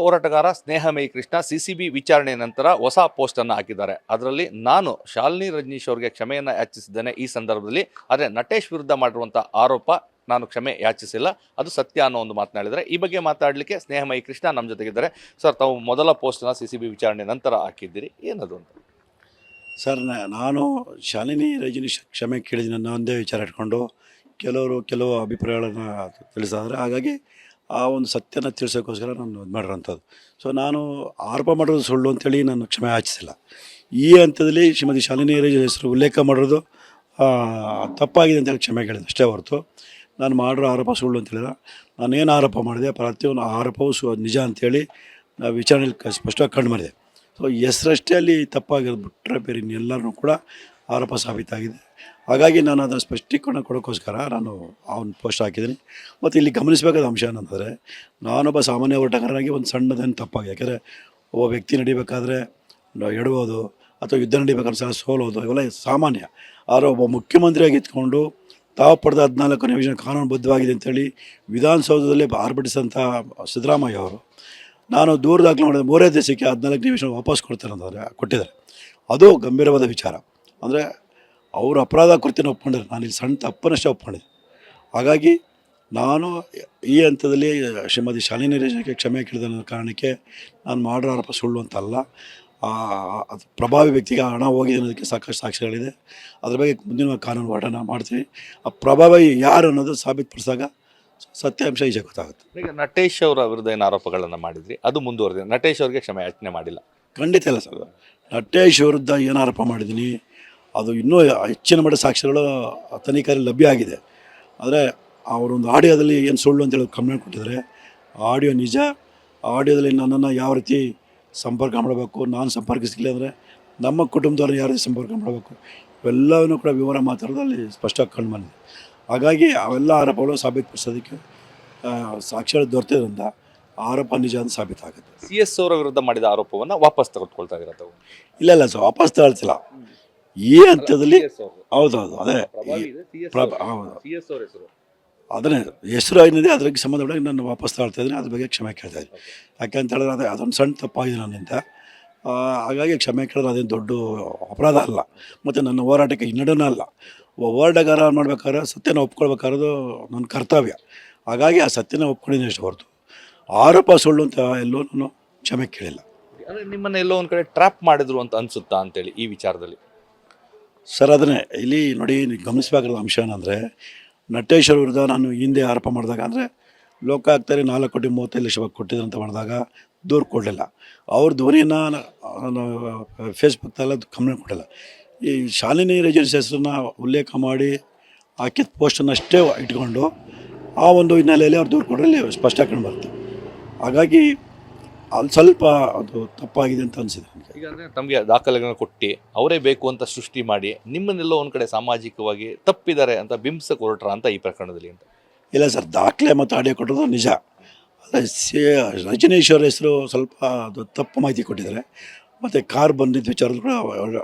ಹೋರಾಟಗಾರ ಸ್ನೇಹಮಯಿ ಕೃಷ್ಣ ಸಿಸಿಬಿ ವಿಚಾರಣೆ ನಂತರ ಹೊಸ ಪೋಸ್ಟ್ ಅನ್ನು ಹಾಕಿದ್ದಾರೆ. ಅದರಲ್ಲಿ ನಾನು ಶಾಲಿನಿ ರಜನೀಶ್ ಅವರಿಗೆ ಕ್ಷಮೆಯನ್ನು ಯಾಚಿಸಿದ್ದೇನೆ ಈ ಸಂದರ್ಭದಲ್ಲಿ. ಆದರೆ ನಟೇಶ್ ವಿರುದ್ಧ ಮಾಡಿರುವಂತಹ ಆರೋಪ ನಾನು ಕ್ಷಮೆ ಯಾಚಿಸಿಲ್ಲ, ಅದು ಸತ್ಯ ಅನ್ನೋ ಒಂದು ಮಾತನಾಡಿದರೆ. ಈ ಬಗ್ಗೆ ಮಾತಾಡಲಿಕ್ಕೆ ಸ್ನೇಹಮಯಿ ಕೃಷ್ಣ ನಮ್ಮ ಜೊತೆಗಿದ್ದಾರೆ. ಸರ್, ತಾವು ಮೊದಲ ಪೋಸ್ಟನ್ನು ಸಿಸಿಬಿ ವಿಚಾರಣೆ ನಂತರ ಹಾಕಿದ್ದೀರಿ, ಏನದು ಅಂತ? ಸರ್, ನಾನು ಶಾಲಿನಿ ರಜನೀಶ್ ಕ್ಷಮೆ ಕೇಳಿದ್ದೀನಿ ನನ್ನ ಒಂದೇ ವಿಚಾರ ಇಟ್ಕೊಂಡು ಕೆಲವು ಅಭಿಪ್ರಾಯಗಳನ್ನು ತಿಳಿಸಿದ್ರೆ, ಹಾಗಾಗಿ ಆ ಒಂದು ಸತ್ಯನ ತಿಳಿಸೋಕ್ಕೋಸ್ಕರ ನಾನು ಇದು ಮಾಡಿರೋಂಥದ್ದು. ಸೊ ನಾನು ಆರೋಪ ಮಾಡೋದು ಸುಳ್ಳು ಅಂತೇಳಿ ನಾನು ಕ್ಷಮೆ ಯಾಚಿಸಿಲ್ಲ. ಈ ಹಂತದಲ್ಲಿ ಶ್ರೀಮತಿ ಶಾಲಿನಿ ರಜನೀಶ್ ಹೆಸರು ಉಲ್ಲೇಖ ಮಾಡೋದು ತಪ್ಪಾಗಿದೆ ಅಂತೇಳಿ ಕ್ಷಮೆ ಕೇಳಿದೆ ಅಷ್ಟೇ ಹೊರತು ನಾನು ಮಾಡಿರೋ ಆರೋಪ ಸುಳ್ಳು ಅಂತೇಳಿಲ್ಲ. ನಾನೇನು ಆರೋಪ ಮಾಡಿದೆ ಪ್ರತಿಯೊಂದು ಆರೋಪವು ನಿಜ ಅಂಥೇಳಿ ವಿಚಾರಣೆಯಲ್ಲಿ ಸ್ಪಷ್ಟವಾಗಿ ಕಂಡು ಬಂದಿದೆ. ಸೊ ಹೆಸರಷ್ಟೇ ಅಲ್ಲಿ ತಪ್ಪಾಗಿರೋದು ಬಿಟ್ಟರೆ ಬೇರೆ ಇನ್ನೆಲ್ಲರೂ ಕೂಡ ಆರೋಪ ಸಾಬೀತಾಗಿದೆ. ಹಾಗಾಗಿ ನಾನು ಅದನ್ನು ಸ್ಪಷ್ಟೀಕರಣ ಕೊಡೋಕ್ಕೋಸ್ಕರ ನಾನು ಅವನ ಪೋಸ್ಟ್ ಹಾಕಿದ್ದೀನಿ. ಮತ್ತು ಇಲ್ಲಿ ಗಮನಿಸಬೇಕಾದ ಅಂಶ ಏನಂತಂದರೆ, ನಾನೊಬ್ಬ ಸಾಮಾನ್ಯ ಹೋರಾಟಗಾರನಾಗಿ ಒಂದು ಸಣ್ಣದೇನು ತಪ್ಪಾಗಿದೆ. ಯಾಕೆಂದರೆ ಒಬ್ಬ ವ್ಯಕ್ತಿ ನಡಿಬೇಕಾದ್ರೆ ಎಡಬೋದು ಅಥವಾ ಯುದ್ಧ ನಡಿಬೇಕಾದ್ರೆ ಸಹ ಸೋಲೋದು ಇವೆಲ್ಲ ಸಾಮಾನ್ಯ. ಆದರೆ ಒಬ್ಬ ಮುಖ್ಯಮಂತ್ರಿಯಾಗಿ ಇದ್ಕೊಂಡು ತಾವು ಪಡೆದ 14ನೇ ವಿಷಯ ಕಾನೂನುಬದ್ಧವಾಗಿದೆ ಅಂತೇಳಿ ವಿಧಾನಸೌಧದಲ್ಲಿ ಆರ್ಭಟಿಸಿದಂಥ ಸಿದ್ದರಾಮಯ್ಯ ಅವರು ನಾನು ದೂರು ದಾಖಲೆ ಮಾಡಿದ 3 ದಿವಸಕ್ಕೆ 14ನೇ ವಿಷಯ ವಾಪಸ್ ಕೊಟ್ಟಿದ್ದಾರೆ. ಅದು ಗಂಭೀರವಾದ ವಿಚಾರ. ಅಂದರೆ ಅವರು ಅಪರಾಧ ಕೃತ್ಯನ ಒಪ್ಕೊಂಡಿದ್ದಾರೆ, ನಾನು ಇಲ್ಲಿ ಸಣ್ಣ ತಪ್ಪನ್ನಷ್ಟೇ ಒಪ್ಕೊಂಡಿದ್ದೆ. ಹಾಗಾಗಿ ನಾನು ಈ ಹಂತದಲ್ಲಿ ಶ್ರೀಮತಿ ಶಾಲಿನಿ ರಜನೀಶ್ಗೆ ಕ್ಷಮೆ ಕೇಳಿದ ಕಾರಣಕ್ಕೆ ನಾನು ಮಾಡಿರೋ ಆರೋಪ ಸುಳ್ಳು ಅಂತಲ್ಲ. ಅದು ಪ್ರಭಾವಿ ವ್ಯಕ್ತಿಗೆ ಹಣ ಹೋಗಿದೆ ಅನ್ನೋದಕ್ಕೆ ಸಾಕಷ್ಟು ಸಾಕ್ಷಿಗಳಿದೆ. ಅದ್ರ ಬಗ್ಗೆ ಮುಂದಿನ ಕಾನೂನು ಹೋರಾಟ ಮಾಡ್ತೀವಿ. ಆ ಪ್ರಭಾವಿ ಯಾರು ಅನ್ನೋದು ಸಾಬೀತುಪಡಿಸಿದಾಗ ಸತ್ಯಾಂಶ ಈಜೆ ಗೊತ್ತಾಗುತ್ತೆ. ಈಗ ನಟೇಶ್ ಅವರ ವಿರುದ್ಧ ಏನು ಆರೋಪಗಳನ್ನು ಮಾಡಿದ್ರಿ, ಅದು ಮುಂದುವರೆದಿದೆ. ನಟೇಶ್ ಅವರಿಗೆ ಕ್ಷಮೆ ಯಾಚನೆ ಮಾಡಿಲ್ಲ? ಖಂಡಿತ ಇಲ್ಲ ಸರ್. ನಟೇಶ್ ವಿರುದ್ಧ ಏನು ಆರೋಪ ಮಾಡಿದ್ದೀನಿ ಅದು ಇನ್ನೂ ಹೆಚ್ಚಿನ ಮಟ್ಟ ಸಾಕ್ಷಿಗಳು ತನಿಖೆಯಲ್ಲಿ ಲಭ್ಯ ಆಗಿದೆ. ಆದರೆ ಅವರೊಂದು ಆಡಿಯೋದಲ್ಲಿ ಏನು ಸುಳ್ಳು ಅಂತೇಳಿ ಕಂಪ್ಲೇಂಟ್ ಕೊಟ್ಟಿದ್ದಾರೆ. ಆಡಿಯೋ ನಿಜ. ಆಡಿಯೋದಲ್ಲಿ ನನ್ನನ್ನು ಯಾವ ರೀತಿ ಸಂಪರ್ಕ ಮಾಡಬೇಕು, ನಾನು ಸಂಪರ್ಕಿಸಲಿಲ್ಲ ಅಂದರೆ ನಮ್ಮ ಕುಟುಂಬದವ್ರನ್ನ ಯಾವ ರೀತಿ ಸಂಪರ್ಕ ಮಾಡಬೇಕು, ಇವೆಲ್ಲವನ್ನೂ ಕೂಡ ವಿವರ ಮಾತಾಡೋದಲ್ಲಿ ಸ್ಪಷ್ಟವಾಗಿ ಕಂಡು ಬಂದಿದೆ. ಹಾಗಾಗಿ ಅವೆಲ್ಲ ಆರೋಪಗಳು ಸಾಬೀತುಪಡಿಸೋದಕ್ಕೆ ಸಾಕ್ಷಿಗಳು ದೊರೆತಿದ್ರಿಂದ ಆರೋಪ ನಿಜ ಅಂತ ಸಾಬೀತಾಗುತ್ತೆ. CS ಅವರ ವಿರುದ್ಧ ಮಾಡಿದ ಆರೋಪವನ್ನು ವಾಪಸ್ ತೆಗೆದುಕೊಳ್ತಾ ಇರೋದು? ಇಲ್ಲ ಸರ್, ವಾಪಸ್ ತಗೊಳ್ತಿಲ್ಲ. ಈ ಹಂತದಲ್ಲಿ ಹೌದೌದು, ಅದೇ ಅದನ್ನೇ ಹೆಸರು ಏನಿದೆ ಅದಕ್ಕೆ ಸಂಬಂಧಪಟ್ಟಾಗ ನಾನು ವಾಪಸ್ ತಗೊಳ್ತಾ ಇದ್ದೀನಿ. ಅದ್ರ ಬಗ್ಗೆ ಕ್ಷಮೆ ಕೇಳ್ತಾ ಇದ್ದೀನಿ. ಯಾಕೆಂತ ಹೇಳಿದ್ರೆ ಅದೇ ಅದೊಂದು ಸಣ್ಣ ತಪ್ಪಾಗಿದೆ ನನ್ನಿಂದ. ಹಾಗಾಗಿ ಕ್ಷಮೆ ಕೇಳಿದ್ರೆ ಅದೇನು ದೊಡ್ಡ ಅಪರಾಧ ಅಲ್ಲ, ಮತ್ತು ನನ್ನ ಹೋರಾಟಕ್ಕೆ ಹಿನ್ನಡೆನೂ ಅಲ್ಲ. ಹೋರಾಟಗಾರ ಮಾಡಬೇಕಾದ್ರೆ ಸತ್ಯನ ಒಪ್ಕೊಳ್ಬೇಕಾದ್ರದು ನನ್ನ ಕರ್ತವ್ಯ. ಹಾಗಾಗಿ ಆ ಸತ್ಯನ ಒಪ್ಕೊಂಡಿದ್ದೀನಿ ಅಷ್ಟು ಹೊರತು ಆರೋಪ ಸುಳ್ಳು ಅಂತ ಎಲ್ಲೂ ನಾನು ಕ್ಷಮೆ ಕೇಳಿಲ್ಲ. ಅಂದರೆ ನಿಮ್ಮನ್ನು ಎಲ್ಲೋ ಒಂದು ಕಡೆ ಟ್ರ್ಯಾಪ್ ಮಾಡಿದ್ರು ಅಂತ ಅನಿಸುತ್ತಾ ಅಂತೇಳಿ ಈ ವಿಚಾರದಲ್ಲಿ? ಸರ್, ಅದನ್ನೇ ಇಲ್ಲಿ ನೋಡಿ, ಗಮನಿಸಬೇಕಾದ ಅಂಶ ಏನಂದರೆ, ನಟೇಶ್ ಅವ್ರ ವಿರುದ್ಧ ನಾನು ಹಿಂದೆ ಆರೋಪ ಮಾಡಿದಾಗ ಅಂದರೆ ಲೋಕಾಯುಕ್ತರಿಗೆ 4,35,00,000 ಕೊಟ್ಟಿದ್ರು ಅಂತ ಮಾಡಿದಾಗ ದೂರು ಕೊಡಲಿಲ್ಲ. ಅವ್ರ ಧ್ವನಿಯನ್ನು ಫೇಸ್ಬುಕ್ದಲ್ಲ ಕಂಪ್ಲೇಂಟ್ ಕೊಟ್ಟಿಲ್ಲ. ಈ ಶಾಲಿನಿ ರಜನೀಶ್ ಹೆಸರನ್ನ ಉಲ್ಲೇಖ ಮಾಡಿ ಹಾಕಿದ ಪೋಸ್ಟನ್ನು ಅಷ್ಟೇ ಇಟ್ಕೊಂಡು ಆ ಒಂದು ಹಿನ್ನೆಲೆಯಲ್ಲಿ ಅವ್ರು ದೂರು ಕೊಡಲಿ ಸ್ಪಷ್ಟ ಕಂಡು ಬರುತ್ತೆ. ಹಾಗಾಗಿ ಅಲ್ಲಿ ಸ್ವಲ್ಪ ಅದು ತಪ್ಪಾಗಿದೆ ಅಂತ ಅನಿಸಿದೆ ನನಗೆ. ಈಗ ಅಂದರೆ ತಮಗೆ ದಾಖಲೆಗಳನ್ನ ಕೊಟ್ಟು ಅವರೇ ಬೇಕು ಅಂತ ಸೃಷ್ಟಿ ಮಾಡಿ ನಿಮ್ಮನ್ನೆಲ್ಲೋ ಒಂದು ಕಡೆ ಸಾಮಾಜಿಕವಾಗಿ ತಪ್ಪಿದ್ದಾರೆ ಅಂತ ಬಿಂಬಿಸಕ್ಕೆ ಹೊರಟ್ರ ಅಂತ ಈ ಪ್ರಕರಣದಲ್ಲಿ ಅಂತ? ಇಲ್ಲ ಸರ್, ದಾಖಲೆ ಮತ್ತು ಆಡಿಯೋ ಕೊಟ್ಟೋದು ನಿಜ. ಆದರೆ ರಜನೀಶ್ ಅವರ ಹೆಸರು ಸ್ವಲ್ಪ ಅದು ತಪ್ಪು ಮಾಹಿತಿ ಕೊಟ್ಟಿದ್ದಾರೆ. ಮತ್ತು ಕಾರ್ ಬಂದಿದ್ದ ವಿಚಾರದಲ್ಲಿ ಕೂಡ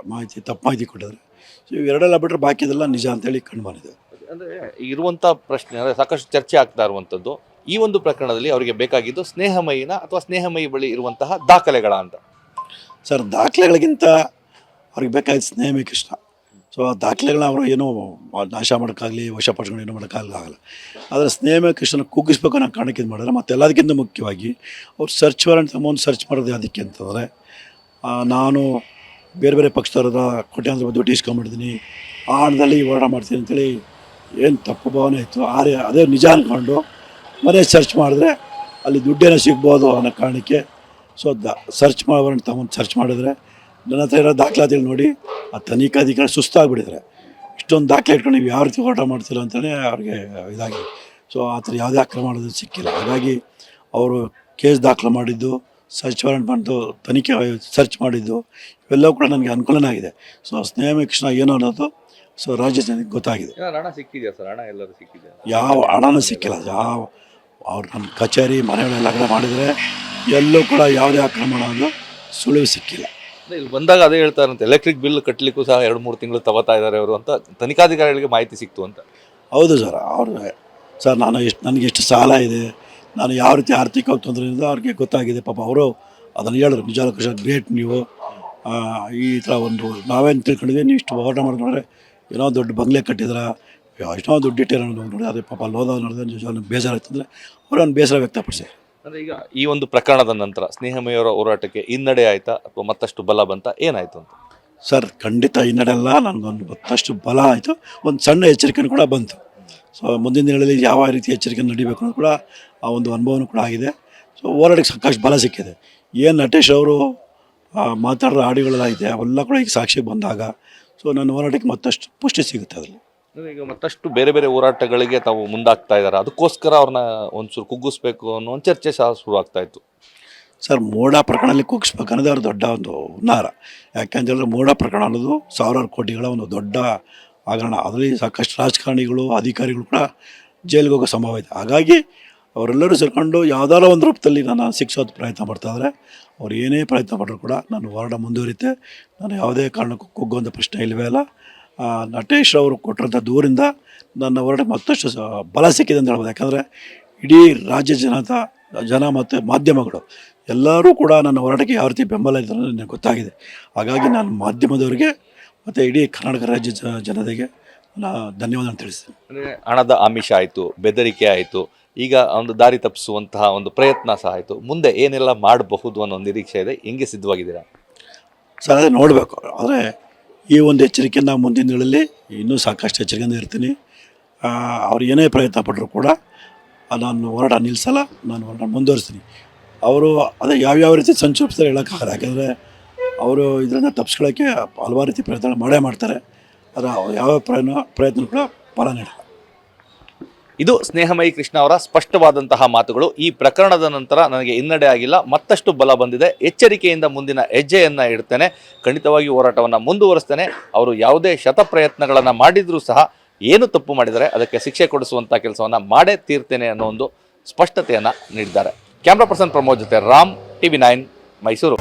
ತಪ್ಪು ಮಾಹಿತಿ ಕೊಟ್ಟಿದ್ದಾರೆ. ಸೊ ಇವೆರಡೆಲ್ಲ ಬಿಟ್ಟರೆ ಬಾಕಿದೆಲ್ಲ ನಿಜ ಅಂತೇಳಿ ಕಂಡು ಬಂದಿದೆ. ಅಂದರೆ ಇರುವಂಥ ಪ್ರಶ್ನೆ ಅಂದರೆ ಸಾಕಷ್ಟು ಚರ್ಚೆ ಆಗ್ತಾ ಇರುವಂಥದ್ದು, ಈ ಒಂದು ಪ್ರಕರಣದಲ್ಲಿ ಅವರಿಗೆ ಬೇಕಾಗಿದ್ದು ಸ್ನೇಹಮಯಿನ ಅಥವಾ ಸ್ನೇಹಮಯಿ ಬಳಿ ಇರುವಂತಹ ದಾಖಲೆಗಳ ಅಂತ? ಸರ್, ದಾಖಲೆಗಳಿಗಿಂತ ಅವ್ರಿಗೆ ಬೇಕಾಗಿದ್ದು ಸ್ನೇಹಮಯಿ ಕೃಷ್ಣ. ಸೊ ಆ ದಾಖಲೆಗಳನ್ನ ಅವರು ಏನೋ ನಾಶ ಮಾಡೋಕ್ಕಾಗಲಿ ವಶಪಡಿಸ್ಕೊಂಡು ಏನೋ ಮಾಡೋಕ್ಕಾಗಲ್ಲ. ಆದರೆ ಸ್ನೇಹಮಯಿ ಕೃಷ್ಣನ ಕುಗ್ಗಿಸ್ಬೇಕು ಅನ್ನೋ ಕಾರಣಕ್ಕೆ ಇದು ಮಾಡಿದ್ರೆ. ಮತ್ತು ಎಲ್ಲದಕ್ಕಿಂತ ಮುಖ್ಯವಾಗಿ ಅವ್ರು ಸರ್ಚ್ ವಾರೆಂಟ್ ಅಮೌಂಟ್ ಸರ್ಚ್ ಮಾಡೋದು ಅದಕ್ಕೆ ಅಂತಂದರೆ, ನಾನು ಬೇರೆ ಬೇರೆ ಪಕ್ಷದವ್ರದ ಕೋಟ್ಯಾಂತರ ರೂಪಾಯಿ ದುಡ್ಡು ಇಸ್ಕೊಂಡ್ಬಿಡ್ತೀನಿ, ಆ ಹಣದಲ್ಲಿ ಹೋರಾಟ ಮಾಡ್ತೀನಿ ಅಂತೇಳಿ ಏನು ತಪ್ಪು ಭಾವನೆ ಇತ್ತು. ಅದೇ ನಿಜ ಅಂದ್ಕೊಂಡು ಮನೆ ಸರ್ಚ್ ಮಾಡಿದ್ರೆ ಅಲ್ಲಿ ದುಡ್ಡೇನೋ ಸಿಗ್ಬೋದು ಅನ್ನೋ ಕಾರಣಕ್ಕೆ ಸೊ ಸರ್ಚ್ ವಾರೆಂಟ್ ತಗೊಂಡು ಸರ್ಚ್ ಮಾಡಿದ್ರೆ ನನ್ನ ಹತ್ರ ಇರೋ ದಾಖಲಾತಿಗಳು ನೋಡಿ ಆ ತನಿಖಾಧಿಕಾರಿ ಸುಸ್ತಾಗಿಬಿಟ್ಟಿದ್ದಾರೆ. ಇಷ್ಟೊಂದು ದಾಖಲೆ ಇಟ್ಕೊಂಡು ನೀವು ಯಾವ ರೀತಿ ಹೋರಾಟ ಮಾಡ್ತೀರ ಅಂತಲೇ ಅವ್ರಿಗೆ ಇದಾಗಿ. ಸೊ ಆ ಥರ ಯಾವುದೇ ಅಕ್ರಮ ಮಾಡೋದು ಸಿಕ್ಕಿಲ್ಲ. ಹಾಗಾಗಿ ಅವರು ಕೇಸ್ ದಾಖಲೆ ಮಾಡಿದ್ದು, ಸರ್ಚ್ ವಾರೆಂಟ್ ಬಂದು ತನಿಖೆ ಸರ್ಚ್ ಮಾಡಿದ್ದು ಇವೆಲ್ಲವೂ ಕೂಡ ನನಗೆ ಅನುಕೂಲನೇ ಆಗಿದೆ. ಸೊ ಸ್ನೇಹಮಯಿ ಕೃಷ್ಣ ಏನು ಅನ್ನೋದು ಸೊ ರಾಜ್ಯ ಜನಕ್ಕೆ ಗೊತ್ತಾಗಿದೆ. ಹಣ ಸಿಕ್ಕಿದೆಯಾ ಸರ್? ಹಣ ಎಲ್ಲರೂ ಸಿಕ್ಕಿದೆ? ಯಾವ ಹಣನೂ ಸಿಕ್ಕಿಲ್ಲ. ಅವ್ರು ನನ್ನ ಕಚೇರಿ ಮನೆಗಳೆಲ್ಲ ಕಡೆ ಮಾಡಿದರೆ ಎಲ್ಲೂ ಕೂಡ ಯಾವುದೇ ಆಕ್ರಮಣ ಅನ್ನೋದು ಸುಳಿವು ಸಿಕ್ಕಿಲ್ಲ. ಇಲ್ಲಿ ಬಂದಾಗ ಅದೇ ಹೇಳ್ತಾರಂತೆ, ಎಲೆಕ್ಟ್ರಿಕ್ ಬಿಲ್ ಕಟ್ಟಲಿಕ್ಕೂ ಸಹ 2-3 ತಿಂಗಳು ತಗೋತಾ ಇದ್ದಾರೆ ಅವರು ಅಂತ ತನಿಖಾಧಿಕಾರಿಗಳಿಗೆ ಮಾಹಿತಿ ಸಿಕ್ತು ಅಂತ. ಹೌದು ಸರ್. ಸರ್ ನನಗೆ ಎಷ್ಟು ಸಾಲ ಇದೆ, ನಾನು ಯಾವ ರೀತಿ ಆರ್ಥಿಕವಾಗಿ ತೊಂದರೆಯಿಂದ ಅವ್ರಿಗೆ ಗೊತ್ತಾಗಿದೆ. ಪಾಪ ಅವರು ಅದನ್ನು ಹೇಳಿದ್ರು, ನಿಜವಾಗ್ಲೂ ಕೃಷ್ಣ ಗ್ರೇಟ್ ನೀವು, ಈ ಥರ ಒಂದು ನಾವೇನು ತಿಳ್ಕೊಂಡಿದ್ದೀವಿ, ನೀವು ಇಷ್ಟು ಹೋರಾಟ ಮಾಡಿದ್ರೆ ಏನೋ ದೊಡ್ಡ ಬಂಗ್ಲೆ ಕಟ್ಟಿದ್ರ, ಎಷ್ಟೋ ದುಡ್ಡು ಇಟ್ಟಿರೋ ನೋಡಿ, ಅದೇ ಪಾಪ ಅಲ್ಲಿ ಹೋದಾಗ ನೋಡಿದ್ರೆ ನಿಜವಾಗ್ಲೂ ಬೇಜಾರಾಗ್ತಂದರೆ ಅವರು ಒಂದು ಬೇಸರ ವ್ಯಕ್ತಪಡಿಸಿ. ಅಂದರೆ ಈಗ ಈ ಒಂದು ಪ್ರಕರಣದ ನಂತರ ಸ್ನೇಹಮಯಿಯವರ ಹೋರಾಟಕ್ಕೆ ಹಿನ್ನಡೆ ಆಯಿತಾ ಅಥವಾ ಮತ್ತಷ್ಟು ಬಲ ಬಂತ, ಏನಾಯಿತು ಅಂತ? ಸರ್ ಖಂಡಿತ ಹಿನ್ನಡೆಲ್ಲ, ನನಗೊಂದು ಮತ್ತಷ್ಟು ಬಲ ಆಯಿತು, ಒಂದು ಸಣ್ಣ ಎಚ್ಚರಿಕೆ ಕೂಡ ಬಂತು. ಸೊ ಮುಂದಿನ ದಿನಗಳಲ್ಲಿ ಯಾವ ರೀತಿ ಎಚ್ಚರಿಕೆ ನಡಿಬೇಕು ಅನ್ನೋದು ಕೂಡ ಆ ಒಂದು ಅನುಭವನೂ ಕೂಡ ಆಗಿದೆ. ಸೊ ಹೋರಾಟಕ್ಕೆ ಸಾಕಷ್ಟು ಬಲ ಸಿಕ್ಕಿದೆ. ಏನು ನಟೇಶ್ ಅವರು ಮಾತಾಡೋ ಆಡಿಗಳೆಲ್ಲ ಇದೆ ಅವೆಲ್ಲ ಕೂಡ ಈಗ ಸಾಕ್ಷಿಗೆ ಬಂದಾಗ ಸೊ ನನ್ನ ಹೋರಾಟಕ್ಕೆ ಮತ್ತಷ್ಟು ಪುಷ್ಟಿ ಸಿಗುತ್ತೆ ಅದರಲ್ಲಿ. ಈಗ ಮತ್ತಷ್ಟು ಬೇರೆ ಬೇರೆ ಹೋರಾಟಗಳಿಗೆ ತಾವು ಮುಂದಾಗ್ತಾ ಇದ್ದಾರೆ, ಅದಕ್ಕೋಸ್ಕರ ಅವ್ರನ್ನ ಒಂಚೂರು ಕುಗ್ಗಿಸ್ಬೇಕು ಅನ್ನೋ ಒಂದು ಚರ್ಚೆ ಸಹ ಶುರು ಆಗ್ತಾ ಇತ್ತು. ಸರ್ ಮೋಡ ಪ್ರಕರಣದಲ್ಲಿ ಕುಗ್ಸ್ಬೇಕು ಅನ್ನೋದು ಅವ್ರ ದೊಡ್ಡ ಒಂದು ಹುನ್ನಾರ. ಯಾಕೆಂತೇಳಿದ್ರೆ ಮೋಡ ಪ್ರಕರಣ ಅನ್ನೋದು ಸಾವಿರಾರು ಕೋಟಿಗಳ ಒಂದು ದೊಡ್ಡ ಹಗರಣ. ಅದರಲ್ಲಿ ಸಾಕಷ್ಟು ರಾಜಕಾರಣಿಗಳು ಅಧಿಕಾರಿಗಳು ಕೂಡ ಜೈಲಿಗೆ ಹೋಗೋ ಸಂಭವ ಇದೆ. ಹಾಗಾಗಿ ಅವರೆಲ್ಲರೂ ಸೇರಿಕೊಂಡು ಯಾವುದಾದ್ರು ಒಂದು ರೂಪದಲ್ಲಿ ನಾನು ಶಿಕ್ಷೋದು ಪ್ರಯತ್ನ ಮಾಡ್ತಾಯಿದ್ರೆ, ಅವ್ರು ಏನೇ ಪ್ರಯತ್ನ ಪಟ್ಟರು ಕೂಡ ನಾನು ಹೋರಾಟ ಮುಂದುವರಿತೆ. ನಾನು ಯಾವುದೇ ಕಾರಣಕ್ಕೂ ಕುಗ್ಗುವಂಥ ಪ್ರಶ್ನೆ ಇಲ್ಲವೇ ಇಲ್ಲ. ನಟೇಶ್ ಅವರು ಕೊಟ್ಟಿರೋಂಥ ದೂರಿಂದ ನನ್ನ ಹೋರಾಟ ಮತ್ತಷ್ಟು ಬಲ ಸಿಕ್ಕಿದೆ ಅಂತ ಹೇಳ್ಬೋದು. ಯಾಕಂದರೆ ಇಡೀ ರಾಜ್ಯ ಜನ ಮತ್ತು ಮಾಧ್ಯಮಗಳು ಎಲ್ಲರೂ ಕೂಡ ನನ್ನ ಹೋರಾಟಕ್ಕೆ ಯಾವ ರೀತಿ ಬೆಂಬಲ ಇದೆ ಅನ್ನೋದು ನನಗೆ ಗೊತ್ತಾಗಿದೆ. ಹಾಗಾಗಿ ನಾನು ಮಾಧ್ಯಮದವರಿಗೆ ಮತ್ತು ಇಡೀ ಕರ್ನಾಟಕ ರಾಜ್ಯ ಜನತೆಗೆ ನಾನು ಧನ್ಯವಾದ ತಿಳಿಸ್ತೀನಿ. ಅಂದರೆ ಹಣದ ಆಮಿಷ ಆಯಿತು, ಬೆದರಿಕೆ ಆಯಿತು, ಈಗ ಒಂದು ದಾರಿ ತಪ್ಪಿಸುವಂತಹ ಒಂದು ಪ್ರಯತ್ನ ಸಹ ಆಯಿತು. ಮುಂದೆ ಏನೆಲ್ಲ ಮಾಡಬಹುದು ಅನ್ನೋ ಒಂದು ನಿರೀಕ್ಷೆ ಇದೆ, ಹೆಂಗೆ ಸಿದ್ಧವಾಗಿದ್ದೀರಾ? ಸರ್ ಅದೇ ನೋಡಬೇಕು. ಆದರೆ ಈ ಒಂದು ಎಚ್ಚರಿಕೆ ನಾವು ಮುಂದಿನ ದಿನಗಳಲ್ಲಿ ಇನ್ನೂ ಸಾಕಷ್ಟು ಎಚ್ಚರಿಕೆಯಿಂದ ಇರ್ತೀನಿ. ಅವ್ರು ಏನೇ ಪ್ರಯತ್ನ ಪಟ್ಟರು ಕೂಡ ನಾನು ಹೋರಾಟ ನಿಲ್ಲಿಸಲ್ಲ, ನಾನು ಹೋರಾಟ ಮುಂದುವರಿಸ್ತೀನಿ. ಅವರು ಅದೇ ಯಾವ್ಯಾವ ರೀತಿ ಸಂಚರಿಸ್ತಾರೆ ಹೇಳೋಕ್ಕಾಗಲ್ಲ. ಯಾಕೆಂದರೆ ಅವರು ಇದರಿಂದ ತಪ್ಪಿಸ್ಕೊಳ್ಳೋಕ್ಕೆ ಹಲವಾರು ರೀತಿ ಪ್ರಯತ್ನ ಮಾಡೇ ಮಾಡ್ತಾರೆ. ಆದರೆ ಯಾವ ಪ್ರಯತ್ನ ಕೂಡ ಫಲ ನೀಡಲ್ಲ. ಇದು ಸ್ನೇಹಮಯಿ ಕೃಷ್ಣ ಅವರ ಸ್ಪಷ್ಟವಾದಂತಹ ಮಾತುಗಳು. ಈ ಪ್ರಕರಣದ ನಂತರ ನನಗೆ ಹಿನ್ನಡೆ ಆಗಿಲ್ಲ, ಮತ್ತಷ್ಟು ಬಲ ಬಂದಿದೆ, ಎಚ್ಚರಿಕೆಯಿಂದ ಮುಂದಿನ ಹೆಜ್ಜೆಯನ್ನು ಇಡ್ತೇನೆ, ಖಂಡಿತವಾಗಿ ಹೋರಾಟವನ್ನು ಮುಂದುವರಿಸ್ತೇನೆ. ಅವರು ಯಾವುದೇ ಶತಪ್ರಯತ್ನಗಳನ್ನು ಮಾಡಿದರೂ ಸಹ ಏನು ತಪ್ಪು ಮಾಡಿದರೆ ಅದಕ್ಕೆ ಶಿಕ್ಷೆ ಕೊಡಿಸುವಂಥ ಕೆಲಸವನ್ನು ಮಾಡೇ ತೀರ್ತೇನೆ ಅನ್ನೋ ಒಂದು ಸ್ಪಷ್ಟತೆಯನ್ನು ನೀಡಿದ್ದಾರೆ. ಕ್ಯಾಮ್ರಾ ಪರ್ಸನ್ ಪ್ರಮೋದ್ ಜೊತೆ ರಾಮ್, TV9 ಮೈಸೂರು.